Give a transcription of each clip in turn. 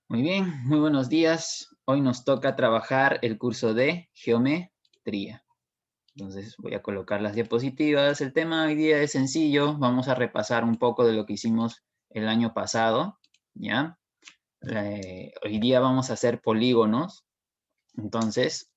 Muy bien, muy buenos días. Hoy nos toca trabajar el curso de geometría. Entonces voy a colocar las diapositivas. El tema hoy día es sencillo. Vamos a repasar un poco de lo que hicimos el año pasado, ¿ya? Hoy día vamos a hacer polígonos. Entonces,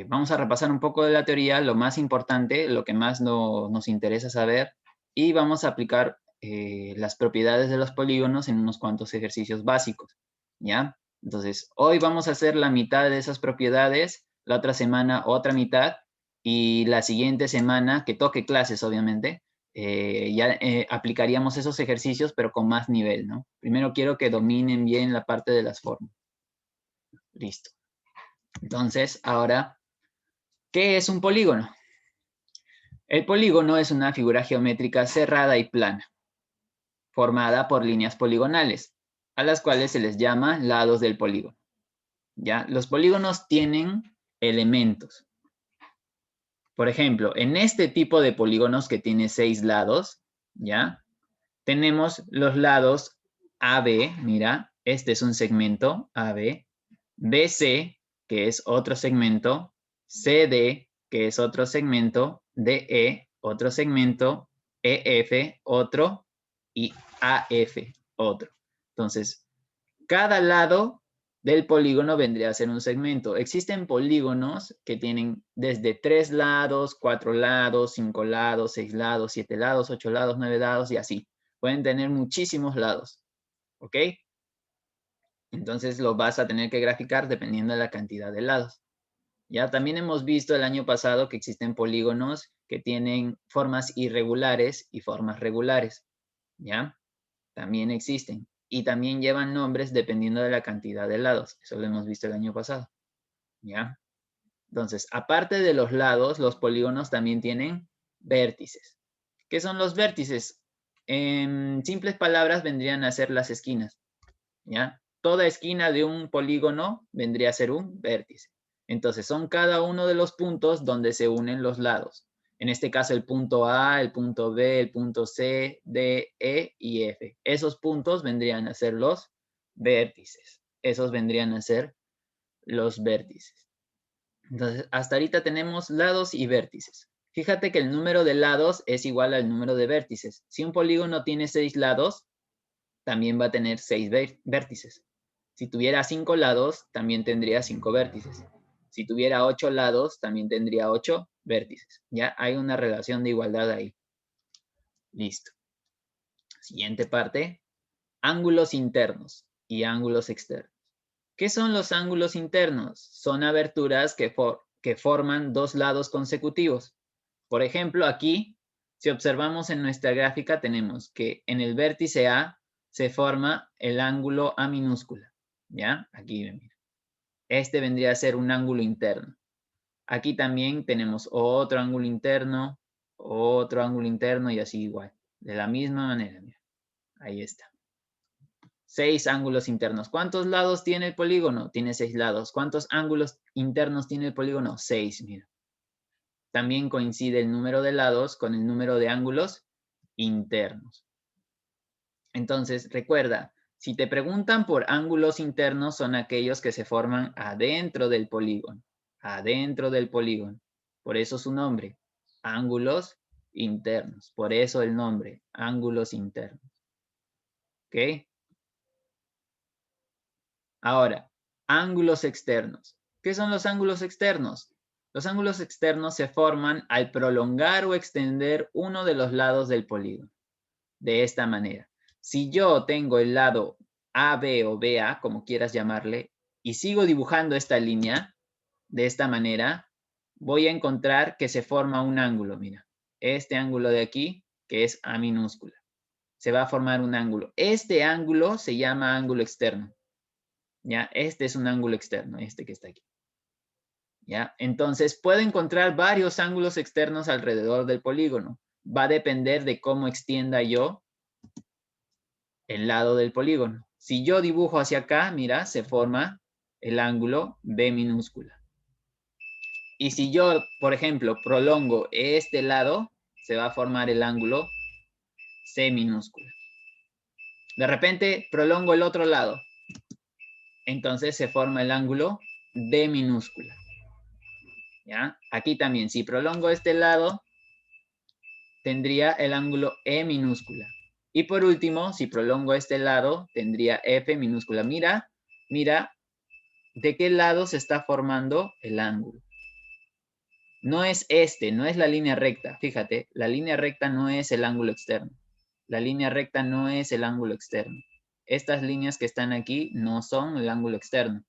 vamos a repasar un poco de la teoría, lo más importante, lo que más nos interesa saber, y vamos a aplicar las propiedades de los polígonos en unos cuantos ejercicios básicos, ¿ya? Entonces, hoy vamos a hacer la mitad de esas propiedades, la otra semana otra mitad, y la siguiente semana, que toque clases, obviamente, ya aplicaríamos esos ejercicios, pero con más nivel, ¿no? Primero quiero que dominen bien la parte de las formas. Listo. Entonces, ahora, ¿qué es un polígono? El polígono es una figura geométrica cerrada y plana, formada por líneas poligonales, a las cuales se les llama lados del polígono. ¿Ya? Los polígonos tienen elementos. Por ejemplo, en este tipo de polígonos que tiene 6 lados, ¿ya? Tenemos los lados AB, mira, este es un segmento AB, BC, que es otro segmento, CD, que es otro segmento, DE, otro segmento, EF, otro, y AF, otro. Entonces, cada lado del polígono vendría a ser un segmento. Existen polígonos que tienen desde 3 lados, 4 lados, 5 lados, 6 lados, 7 lados, 8 lados, 9 lados y así. Pueden tener muchísimos lados, ¿ok? Entonces lo vas a tener que graficar dependiendo de la cantidad de lados. Ya también hemos visto el año pasado que existen polígonos que tienen formas irregulares y formas regulares, ¿ya? También existen. Y también llevan nombres dependiendo de la cantidad de lados. Eso lo hemos visto el año pasado, ¿ya? Entonces, aparte de los lados, los polígonos también tienen vértices. ¿Qué son los vértices? En simples palabras vendrían a ser las esquinas, ¿ya? Toda esquina de un polígono vendría a ser un vértice. Entonces, son cada uno de los puntos donde se unen los lados. En este caso, el punto A, el punto B, el punto C, D, E y F. Esos puntos vendrían a ser los vértices. Esos vendrían a ser los vértices. Entonces, hasta ahorita tenemos lados y vértices. Fíjate que el número de lados es igual al número de vértices. Si un polígono tiene 6 lados, también va a tener 6 vértices. Si tuviera 5 lados, también tendría 5 vértices. Si tuviera 8 lados, también tendría 8 vértices. Ya hay una relación de igualdad ahí. Listo. Siguiente parte. Ángulos internos y ángulos externos. ¿Qué son los ángulos internos? Son aberturas que forman dos lados consecutivos. Por ejemplo, aquí, si observamos en nuestra gráfica, tenemos que en el vértice A se forma el ángulo A minúscula. ¿Ya? Aquí, mira. Este vendría a ser un ángulo interno. Aquí también tenemos otro ángulo interno y así igual. De la misma manera, mira. Ahí está. 6 ángulos internos. ¿Cuántos lados tiene el polígono? Tiene 6 lados. ¿Cuántos ángulos internos tiene el polígono? 6, mira. También coincide el número de lados con el número de ángulos internos. Entonces, recuerda, si te preguntan por ángulos internos, son aquellos que se forman adentro del polígono. Adentro del polígono. Por eso su nombre, ángulos internos. Por eso el nombre, ángulos internos. ¿Ok? Ahora, ángulos externos. ¿Qué son los ángulos externos? Los ángulos externos se forman al prolongar o extender uno de los lados del polígono. De esta manera. Si yo tengo el lado AB o BA, como quieras llamarle, y sigo dibujando esta línea de esta manera, voy a encontrar que se forma un ángulo. Mira, este ángulo de aquí, que es A minúscula. Se va a formar un ángulo. Este ángulo se llama ángulo externo. ¿Ya? Este es un ángulo externo, este que está aquí. ¿Ya? Entonces, puedo encontrar varios ángulos externos alrededor del polígono. Va a depender de cómo extienda yo el lado del polígono. Si yo dibujo hacia acá, mira, se forma el ángulo B minúscula. Y si yo, por ejemplo, prolongo este lado, se va a formar el ángulo C minúscula. De repente, prolongo el otro lado. entonces se forma el ángulo D minúscula. ¿Ya? Aquí también, si prolongo este lado, tendría el ángulo E minúscula. Y por último, si prolongo este lado, tendría F minúscula. Mira, mira de qué lado se está formando el ángulo. No es este, no es la línea recta. Fíjate, la línea recta no es el ángulo externo. La línea recta no es el ángulo externo. Estas líneas que están aquí no son el ángulo externo,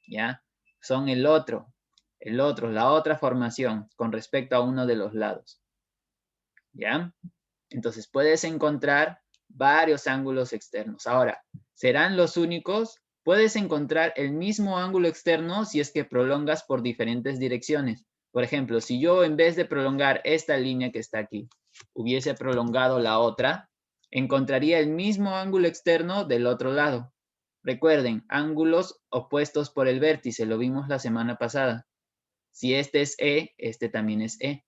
¿ya? Son el otro, la otra formación con respecto a uno de los lados, ¿ya? Entonces puedes encontrar varios ángulos externos. Ahora, ¿serán los únicos? Puedes encontrar el mismo ángulo externo si es que prolongas por diferentes direcciones. Por ejemplo, si yo en vez de prolongar esta línea que está aquí, hubiese prolongado la otra, encontraría el mismo ángulo externo del otro lado. Recuerden, ángulos opuestos por el vértice, lo vimos la semana pasada. Si este es E, este también es E.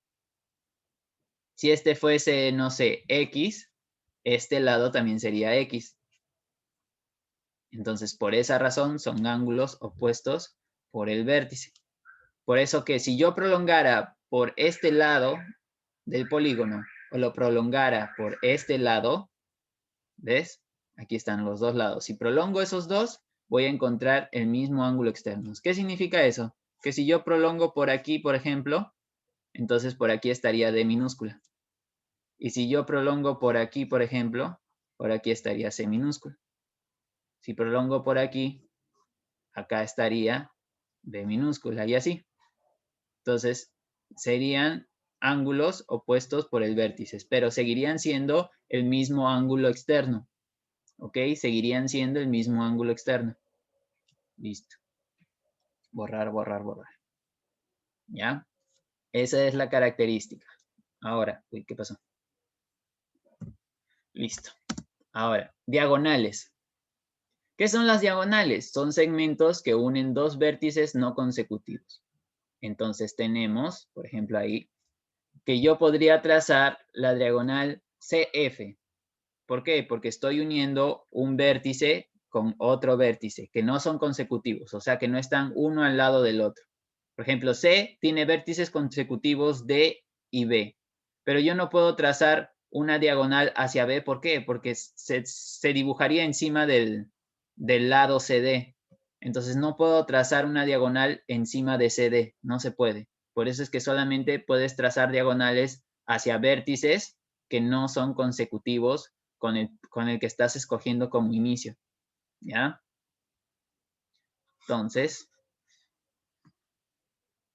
Si este fuese, no sé, X, este lado también sería X. Entonces, por esa razón, son ángulos opuestos por el vértice. Por eso que si yo prolongara por este lado del polígono o lo prolongara por este lado, ¿ves? Aquí están los dos lados. Si prolongo esos dos, voy a encontrar el mismo ángulo externo. ¿Qué significa eso? Que si yo prolongo por aquí, por ejemplo, entonces por aquí estaría D minúscula. Y si yo prolongo por aquí, por ejemplo, por aquí estaría C minúscula. Si prolongo por aquí, acá estaría B minúscula y así. Entonces, serían ángulos opuestos por el vértice, pero seguirían siendo el mismo ángulo externo. ¿Ok? Seguirían siendo el mismo ángulo externo. Listo. Borrar, borrar, borrar. ¿Ya? Esa es la característica. Ahora, uy, ¿qué pasó? Listo. Ahora, diagonales. ¿Qué son las diagonales? Son segmentos que unen dos vértices no consecutivos. Entonces tenemos, por ejemplo ahí, que yo podría trazar la diagonal CF. ¿Por qué? Porque estoy uniendo un vértice con otro vértice, que no son consecutivos, o sea que no están uno al lado del otro. Por ejemplo, C tiene vértices consecutivos D y B, pero yo no puedo trazar una diagonal hacia B. ¿Por qué? Porque se dibujaría encima del lado CD. Entonces no puedo trazar una diagonal encima de CD, no se puede. Por eso es que solamente puedes trazar diagonales hacia vértices que no son consecutivos con el que estás escogiendo como inicio, ¿ya? Entonces,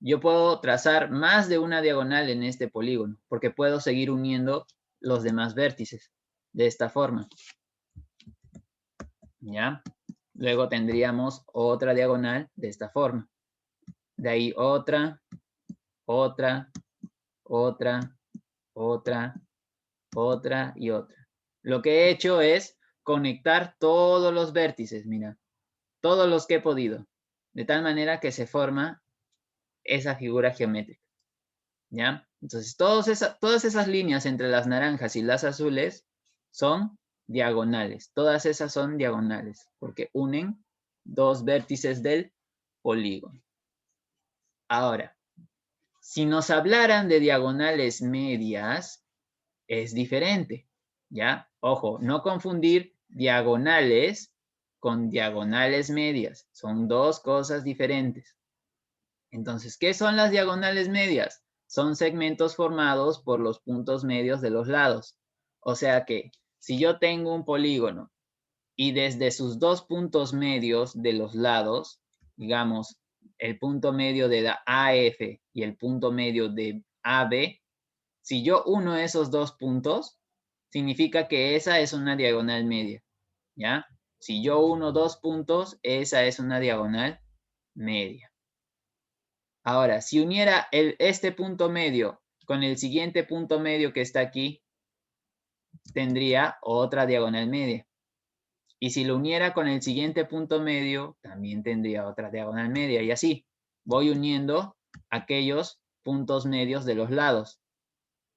yo puedo trazar más de una diagonal en este polígono, porque puedo seguir uniendo los demás vértices de esta forma, ¿ya? Luego tendríamos otra diagonal de esta forma. De ahí otra, otra, otra, otra, otra y otra. Lo que he hecho es conectar todos los vértices, mira, todos los que he podido, de tal manera que se forma esa figura geométrica, ¿ya? Entonces, todas esas líneas entre las naranjas y las azules son diagonales. Todas esas son diagonales, porque unen dos vértices del polígono. Ahora, si nos hablaran de diagonales medias, es diferente, ¿ya? Ojo, no confundir diagonales con diagonales medias. Son dos cosas diferentes. Entonces, ¿qué son las diagonales medias? Son segmentos formados por los puntos medios de los lados. O sea que, si yo tengo un polígono y desde sus dos puntos medios de los lados, digamos, el punto medio de la AF y el punto medio de AB, si yo uno esos dos puntos, significa que esa es una diagonal media, ¿ya? Si yo uno dos puntos, esa es una diagonal media. Ahora, si uniera este punto medio con el siguiente punto medio que está aquí, tendría otra diagonal media. Y si lo uniera con el siguiente punto medio, también tendría otra diagonal media. Y así, voy uniendo aquellos puntos medios de los lados.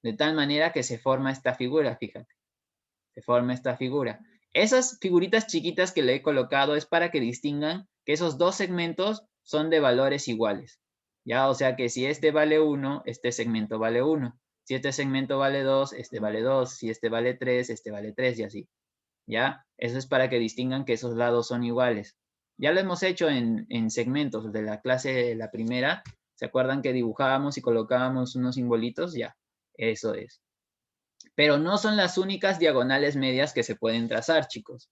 De tal manera que se forma esta figura, fíjate. Se forma esta figura. Esas figuritas chiquitas que le he colocado es para que distingan que esos dos segmentos son de valores iguales. ¿Ya? O sea que si este vale 1, este segmento vale 1. Si este segmento vale 2, este vale 2. Si este vale 3, este vale 3 y así. ¿Ya? Eso es para que distingan que esos lados son iguales. Ya lo hemos hecho en segmentos de la clase de la primera. ¿Se acuerdan que dibujábamos y colocábamos unos simbolitos? Ya, eso es. Pero no son las únicas diagonales medias que se pueden trazar, chicos.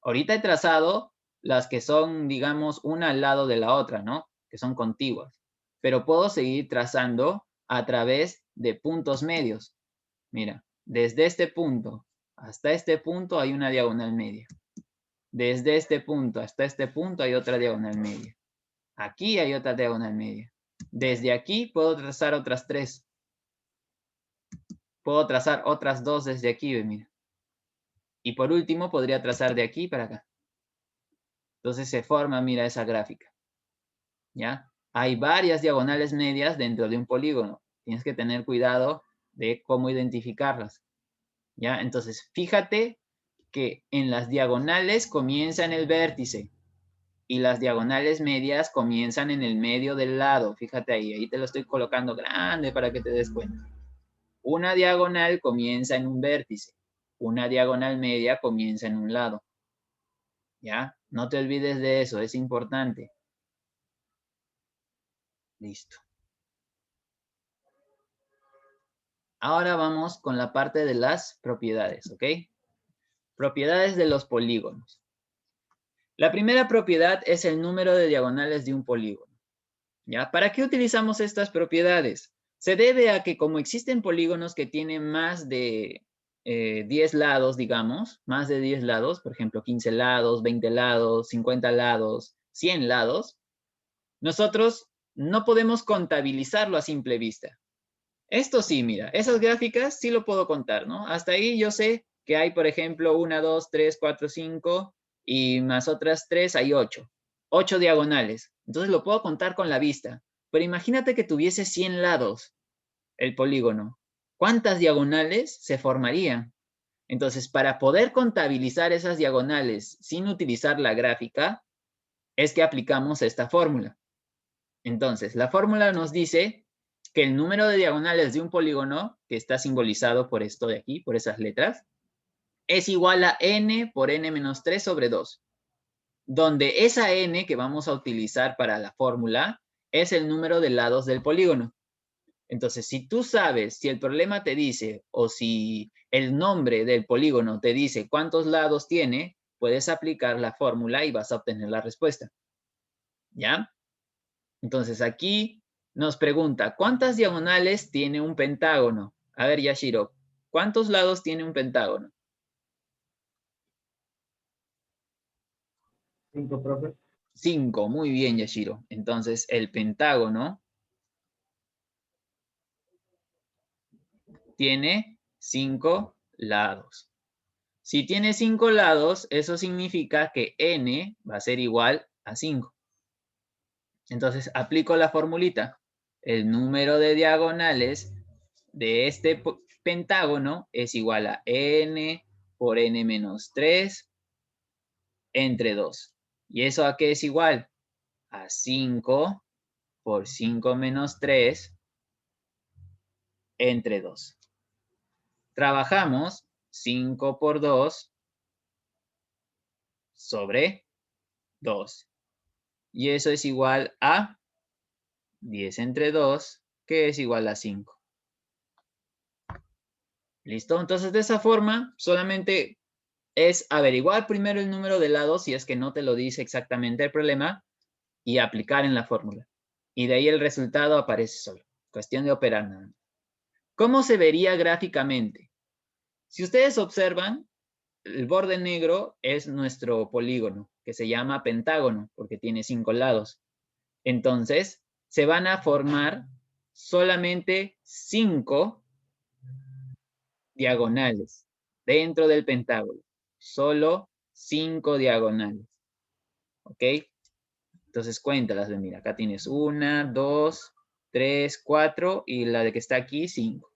Ahorita he trazado las que son, digamos, una al lado de la otra, ¿no? Que son contiguas. Pero puedo seguir trazando a través de puntos medios. Mira, desde este punto hasta este punto hay una diagonal media. Desde este punto hasta este punto hay otra diagonal media. Aquí hay otra diagonal media. Desde aquí puedo trazar otras 3. Puedo trazar otras 2 desde aquí, mira. Y por último podría trazar de aquí para acá. Entonces se forma, mira, esa gráfica. ¿Ya? Hay varias diagonales medias dentro de un polígono. Tienes que tener cuidado de cómo identificarlas. ¿Ya? Entonces, fíjate que en las diagonales comienza en el vértice y las diagonales medias comienzan en el medio del lado. Fíjate ahí te lo estoy colocando grande para que te des cuenta. Una diagonal comienza en un vértice. Una diagonal media comienza en un lado. ¿Ya? No te olvides de eso, es importante. Listo. Ahora vamos con la parte de las propiedades, ¿ok? Propiedades de los polígonos. La primera propiedad es el número de diagonales de un polígono. ¿Ya? ¿Para qué utilizamos estas propiedades? Se debe a que como existen polígonos que tienen más de 10 lados, digamos, más de 10 lados, por ejemplo, 15 lados, 20 lados, 50 lados, 100 lados, nosotros no podemos contabilizarlo a simple vista. Esto sí, mira, esas gráficas sí lo puedo contar, ¿no? Hasta ahí yo sé que hay, por ejemplo, 1, 2, 3, 4, 5 y más otras 3 hay 8. 8 diagonales. Entonces lo puedo contar con la vista. Pero imagínate que tuviese 100 lados el polígono. ¿Cuántas diagonales se formarían? Entonces, para poder contabilizar esas diagonales sin utilizar la gráfica, es que aplicamos esta fórmula. Entonces, la fórmula nos dice que el número de diagonales de un polígono, que está simbolizado por esto de aquí, por esas letras, es igual a n por n menos 3 sobre 2, donde esa n que vamos a utilizar para la fórmula es el número de lados del polígono. Entonces, si tú sabes, si el problema te dice, o si el nombre del polígono te dice cuántos lados tiene, puedes aplicar la fórmula y vas a obtener la respuesta. ¿Ya? Entonces aquí nos pregunta, ¿cuántas diagonales tiene un pentágono? A ver, Yashiro, ¿cuántos lados tiene un pentágono? 5, profe. 5, muy bien, Yashiro. Entonces el pentágono tiene 5 lados. Si tiene 5 lados, eso significa que n va a ser igual a 5. Entonces aplico la formulita. El número de diagonales de este pentágono es igual a n por n menos 3 entre 2. ¿Y eso a qué es igual? A 5 por 5 menos 3 entre 2. Trabajamos 5 por 2 sobre 2. Y eso es igual a 10 entre 2, que es igual a 5. ¿Listo? Entonces, de esa forma, solamente es averiguar primero el número de lados, si es que no te lo dice exactamente el problema, y aplicar en la fórmula. Y de ahí el resultado aparece solo. Cuestión de operar nada más. ¿Cómo se vería gráficamente? Si ustedes observan, el borde negro es nuestro polígono, que se llama pentágono, porque tiene 5 lados. Entonces, se van a formar solamente 5 diagonales dentro del pentágono. Solo 5 diagonales. ¿Ok? Entonces cuéntalas, mira, acá tienes 1, 2, 3, 4 y la de que está aquí 5.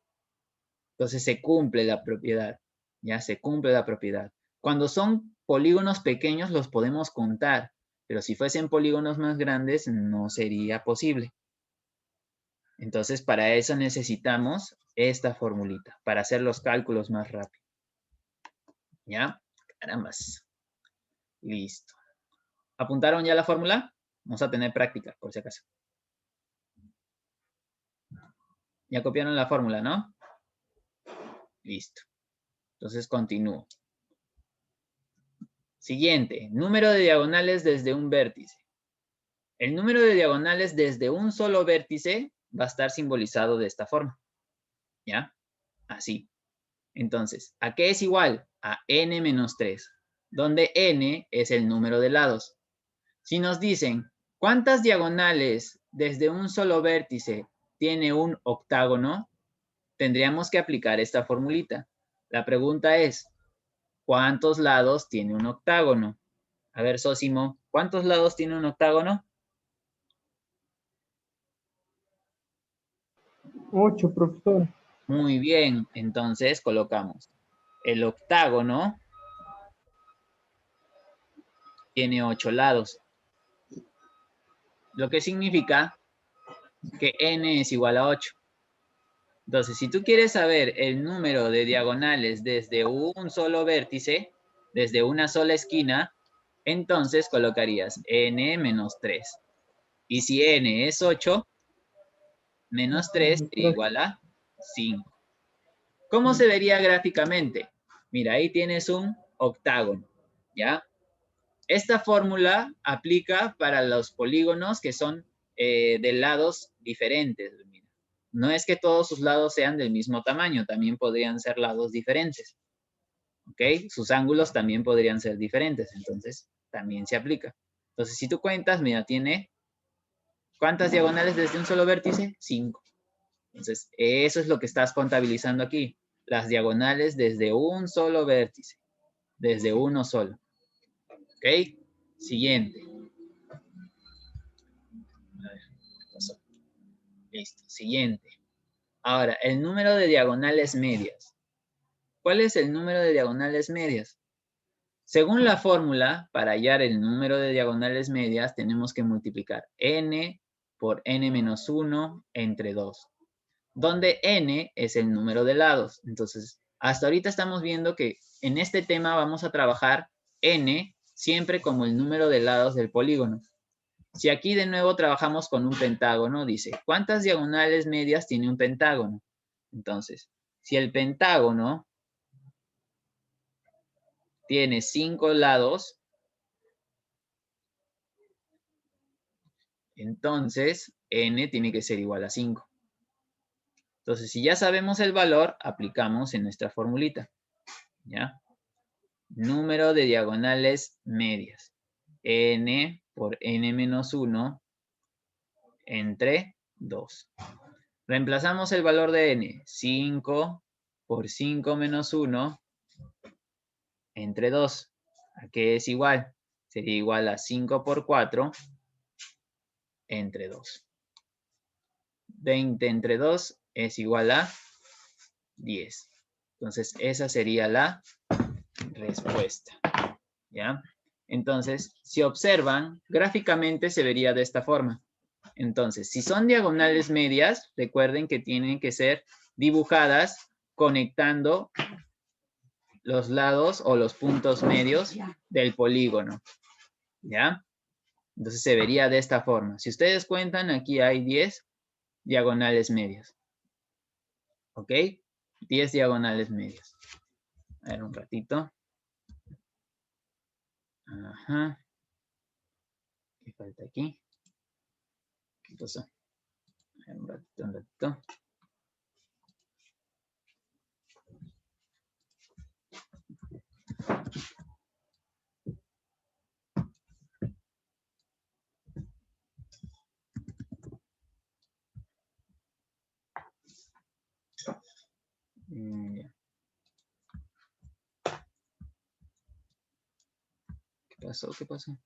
Entonces se cumple la propiedad. Ya se cumple la propiedad. Cuando son polígonos pequeños los podemos contar, pero si fuesen polígonos más grandes no sería posible. Entonces, para eso necesitamos esta formulita, para hacer los cálculos más rápido. ¿Ya? Carambas. Listo. ¿Apuntaron ya la fórmula? Vamos a tener práctica, por si acaso. Ya copiaron la fórmula, ¿no? Listo. Entonces, continúo. Siguiente, número de diagonales desde un vértice. El número de diagonales desde un solo vértice va a estar simbolizado de esta forma. ¿Ya? Así. Entonces, ¿a qué es igual? A n menos 3, donde n es el número de lados. Si nos dicen, ¿cuántas diagonales desde un solo vértice tiene un octágono? Tendríamos que aplicar esta formulita. La pregunta es, ¿cuántos lados tiene un octágono? A ver, Sósimo, ¿cuántos lados tiene un octágono? 8, profesor. Muy bien, entonces colocamos el octágono tiene 8 lados, lo que significa que n es igual a 8. Entonces, si tú quieres saber el número de diagonales desde un solo vértice, desde una sola esquina, entonces colocarías n menos 3. Y si n es 8, menos 3 sería igual a 5. ¿Cómo se vería gráficamente? Mira, ahí tienes un octágono, ¿ya? Esta fórmula aplica para los polígonos que son de lados diferentes. No es que todos sus lados sean del mismo tamaño, también podrían ser lados diferentes. ¿Ok? Sus ángulos también podrían ser diferentes, entonces también se aplica. Entonces, si tú cuentas, mira, tiene ¿cuántas diagonales desde un solo vértice? 5. Entonces, eso es lo que estás contabilizando aquí. Las diagonales desde un solo vértice. Desde uno solo. ¿Ok? Siguiente. A ver, ¿qué pasó? Listo. Siguiente. Ahora, el número de diagonales medias. ¿Cuál es el número de diagonales medias? Según la fórmula, para hallar el número de diagonales medias, tenemos que multiplicar n por n menos 1 entre 2. Donde n es el número de lados. Entonces, hasta ahorita estamos viendo que en este tema vamos a trabajar n siempre como el número de lados del polígono. Si aquí de nuevo trabajamos con un pentágono, dice, ¿cuántas diagonales medias tiene un pentágono? Entonces, si el pentágono tiene 5 lados, entonces n tiene que ser igual a 5. Entonces, si ya sabemos el valor, aplicamos en nuestra formulita. ¿Ya? Número de diagonales medias. N por n menos 1 entre 2. Reemplazamos el valor de n. 5 por 5 menos 1 entre 2. ¿A qué es igual? Sería igual a 5 por 4 entre 2. 20 entre 2 es igual a 10. Entonces, esa sería la respuesta. ¿Ya? Entonces, si observan, gráficamente se vería de esta forma. Entonces, si son diagonales medias, recuerden que tienen que ser dibujadas conectando los lados o los puntos medios del polígono. ¿Ya? Entonces se vería de esta forma. Si ustedes cuentan, aquí hay 10 diagonales medias. ¿Ok? 10 diagonales medias. A ver, un ratito. Ajá. ¿Qué falta aquí? ¿Qué pasó? A ver, un ratito, un ratito. Ya. ¿Qué pasó? ¿Qué pasó?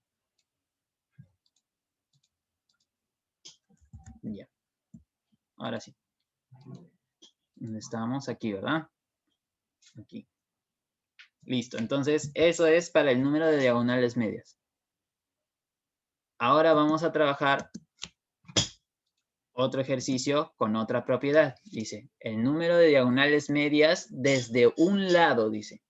Ya. Ahora sí. ¿Dónde estábamos? Aquí, ¿verdad? Aquí. Listo, entonces eso es para el número de diagonales medias. Ahora vamos a trabajar otro ejercicio con otra propiedad. Dice, el número de diagonales medias desde un lado, dice.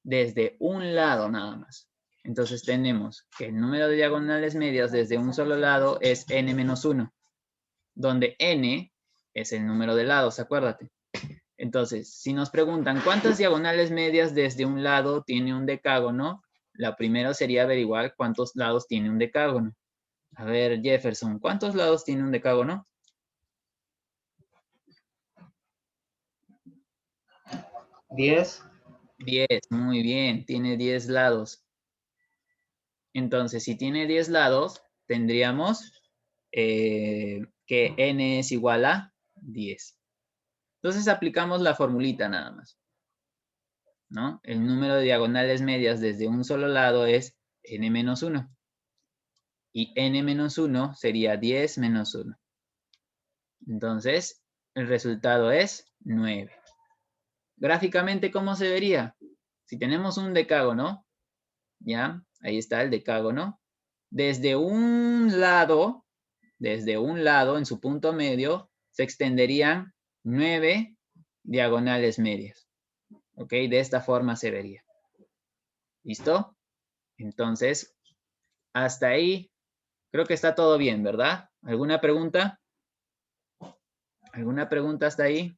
Desde un lado nada más. Entonces tenemos que el número de diagonales medias desde un solo lado es n-1, donde n es el número de lados, acuérdate. Entonces, si nos preguntan cuántas diagonales medias desde un lado tiene un decágono, la primera sería averiguar cuántos lados tiene un decágono. A ver, Jefferson, ¿cuántos lados tiene un decágono? 10. 10, muy bien, tiene 10 lados. Entonces, si tiene 10 lados, tendríamos que n es igual a 10. Entonces, aplicamos la formulita nada más, ¿no? El número de diagonales medias desde un solo lado es n-1. Y n-1 sería 10 menos 1. Entonces, el resultado es 9. Gráficamente, ¿cómo se vería? Si tenemos un decágono, ¿ya? Ahí está el decágono. Desde un lado, en su punto medio, se extenderían 9 diagonales medias. ¿Ok? De esta forma se vería. ¿Listo? Entonces, hasta ahí, creo que está todo bien, ¿verdad? ¿Alguna pregunta? ¿Alguna pregunta hasta ahí?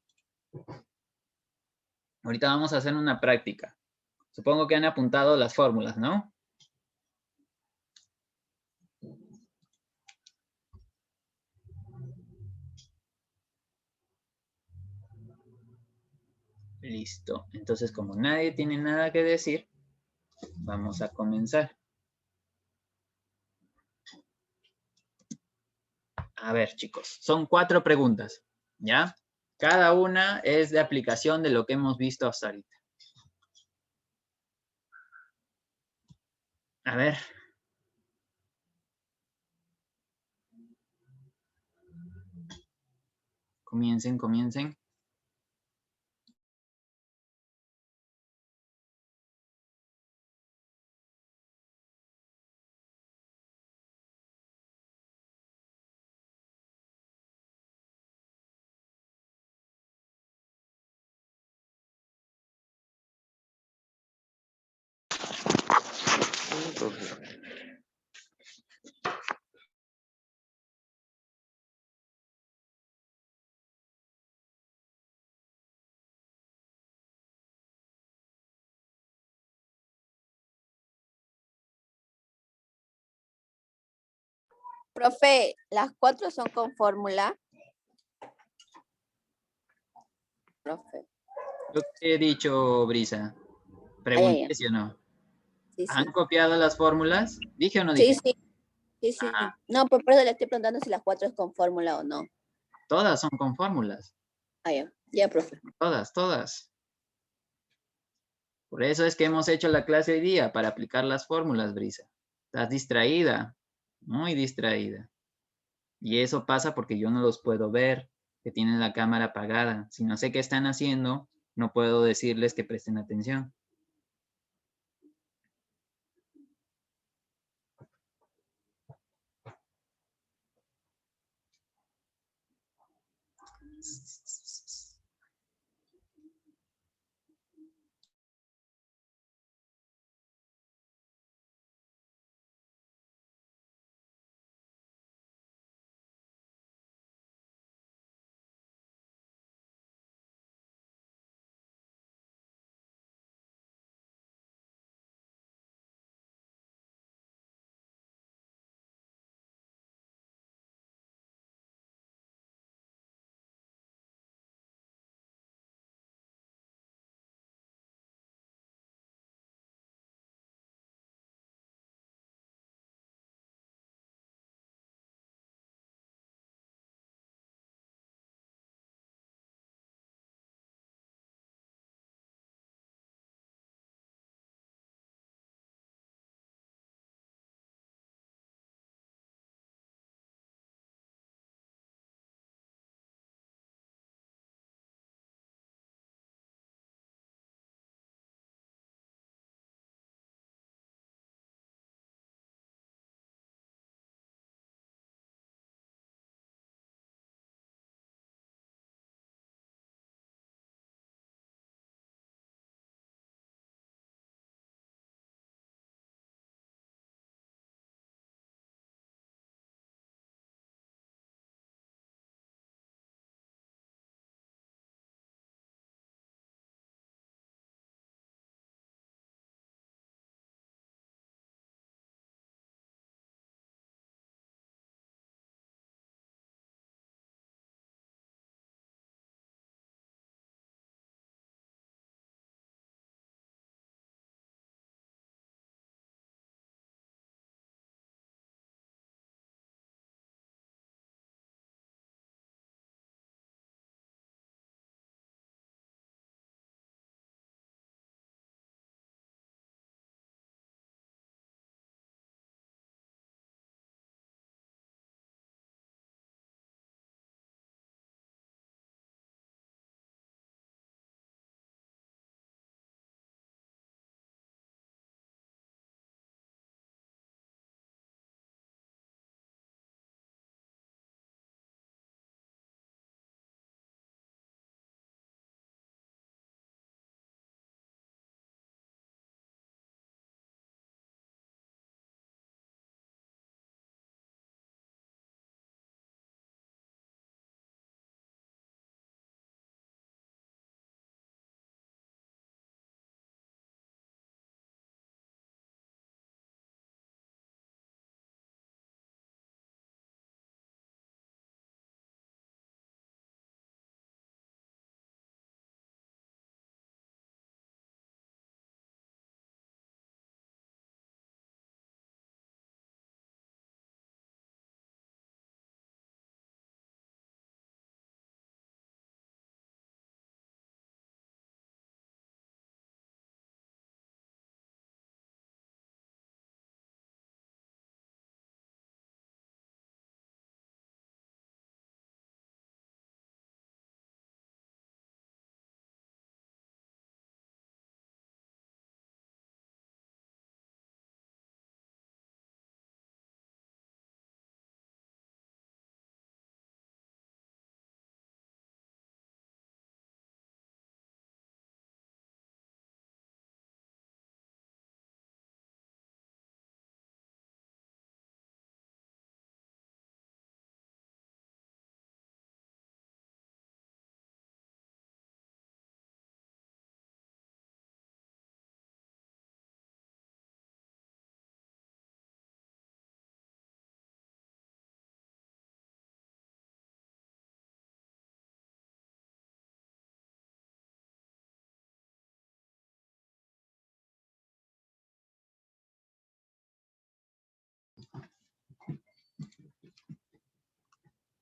Ahorita vamos a hacer una práctica. Supongo que han apuntado las fórmulas, ¿no? Listo. Entonces, como nadie tiene nada que decir, vamos a comenzar. A ver, chicos, son 4 preguntas, ¿ya? Cada una es de aplicación de lo que hemos visto hasta ahorita. A ver. Comiencen, comiencen. Profe, ¿las 4 son con fórmula? Profe. Lo que he dicho, Brisa. Pregunté si o no. Sí, sí. ¿Han copiado las fórmulas? ¿Dije o no Sí, dije? sí. Sí, sí. Ah, No, por eso le estoy preguntando si las 4 es con fórmula o no. todas son con fórmulas. Ah, ya. Ya, profe. Todas, todas. Por eso es que hemos hecho la clase hoy día, para aplicar las fórmulas, Brisa. Estás distraída, muy distraída. Y eso pasa porque yo no los puedo ver, que tienen la cámara apagada. Si no sé qué están haciendo, no puedo decirles que presten atención.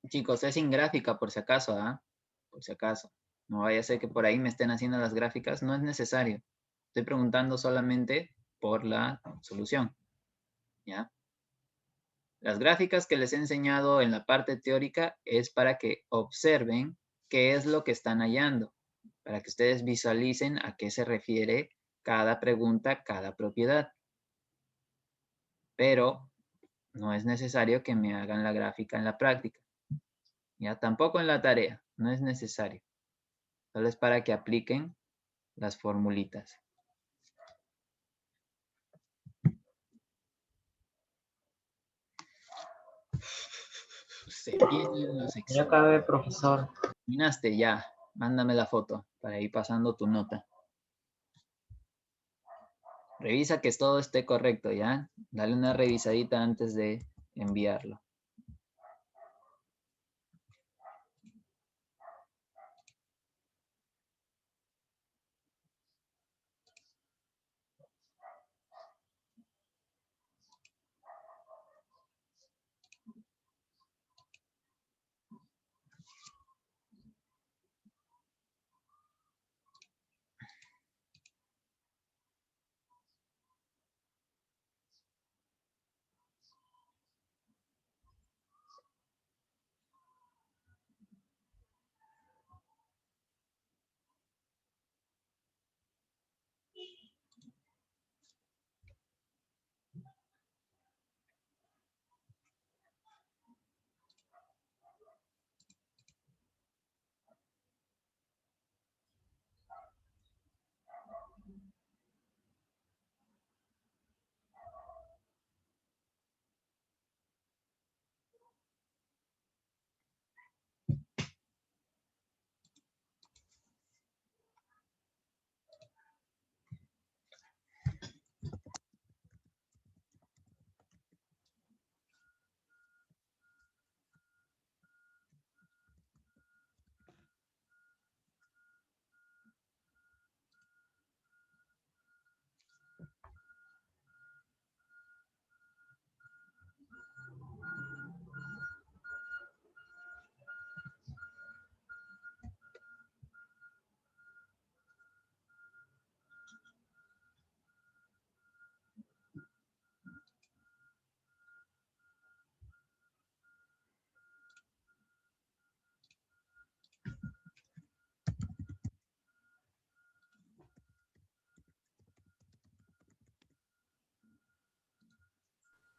Chicos, es sin gráfica por si acaso, ¿ah? Por si acaso. No vaya a ser que por ahí me estén haciendo las gráficas. No es necesario. Estoy preguntando solamente por la solución, ¿ya? Las gráficas que les he enseñado en la parte teórica es para que observen qué es lo que están hallando, para que ustedes visualicen a qué se refiere cada pregunta, cada propiedad. Pero no es necesario que me hagan la gráfica en la práctica. Ya tampoco en la tarea, no es necesario. Solo es para que apliquen las formulitas. Se vienen los Ya exámenes. acabé, profesor. Terminaste ya. Mándame la foto para ir pasando tu nota. Revisa que todo esté correcto, ¿ya? Dale una revisadita antes de enviarlo.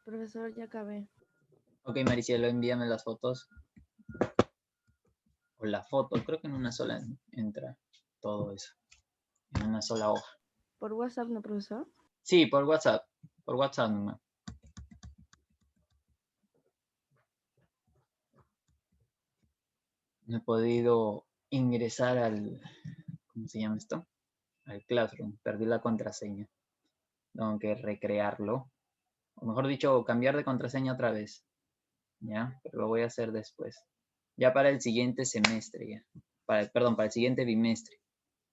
Profesor, ya acabé. Ok, Maricielo, envíame las fotos. O la foto, creo que en una sola entra todo eso. En una sola hoja. ¿Por WhatsApp, no, profesor? Sí, por WhatsApp. Por WhatsApp nomás. No he podido ingresar al... ¿Cómo se llama esto? Al Classroom. Perdí la contraseña. Tengo que recrearlo. O mejor dicho, cambiar de contraseña otra vez. ¿Ya? Pero lo voy a hacer después. Ya para el siguiente semestre, ya. Perdón, para el siguiente bimestre.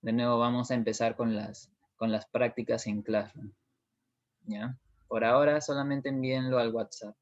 De nuevo vamos a empezar con las prácticas en Classroom. ¿Ya? Por ahora solamente envíenlo al WhatsApp.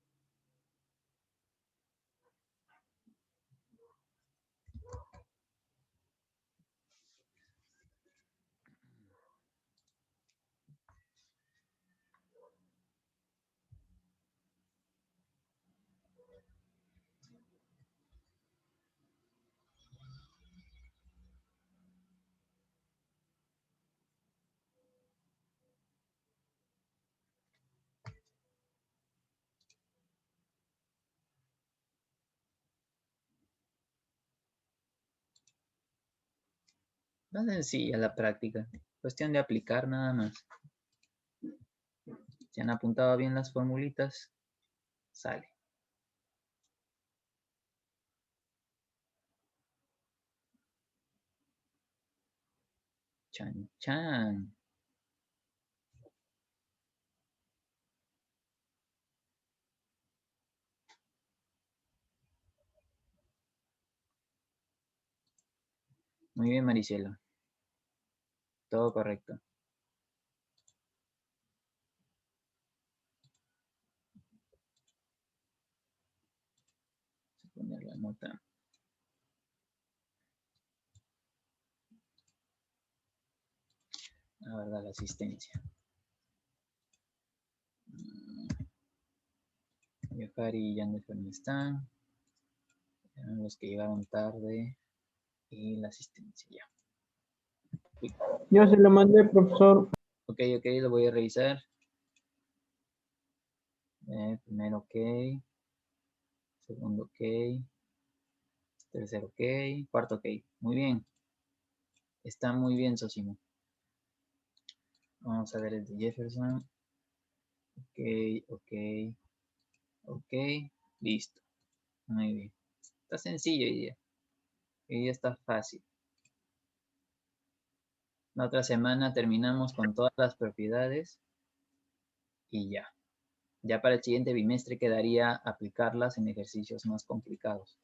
Más sencilla la práctica. Cuestión de aplicar nada más. Si han apuntado bien las formulitas, sale. Chan, chan. Muy bien, Maricielo. Todo correcto. Poner la nota. La verdad, la asistencia. Yokari y Jennifer no están. Eran los que llegaron tarde. Y la asistencia ya. Uy. Yo se lo mandé, profesor. Ok, lo voy a revisar. Primero ok. Segundo ok. Tercero ok. Cuarto ok. Muy bien. Está muy bien, Sosimo. Vamos a ver el de Jefferson. Ok. Listo. Muy bien. Está sencillo hoy día. Hoy día está fácil. La otra semana terminamos con todas las propiedades. Y ya. Ya para el siguiente bimestre quedaría aplicarlas en ejercicios más complicados.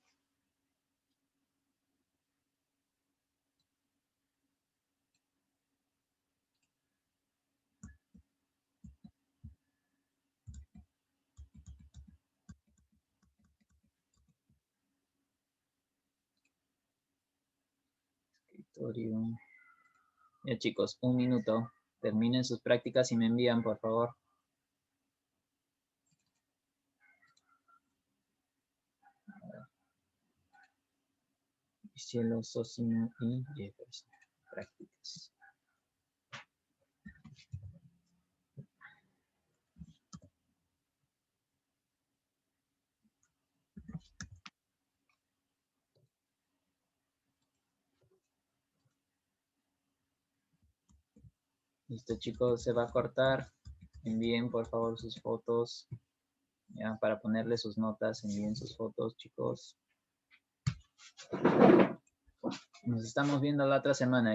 Escritorio. Ya chicos, 1 minuto. Terminen sus prácticas y me envían, por favor. Cielo, Sosimo y Jefferson. Prácticas. Listo chicos, se va a cortar. Envíen por favor sus fotos. Ya, para ponerle sus notas, envíen sus fotos chicos. Nos estamos viendo la otra semana.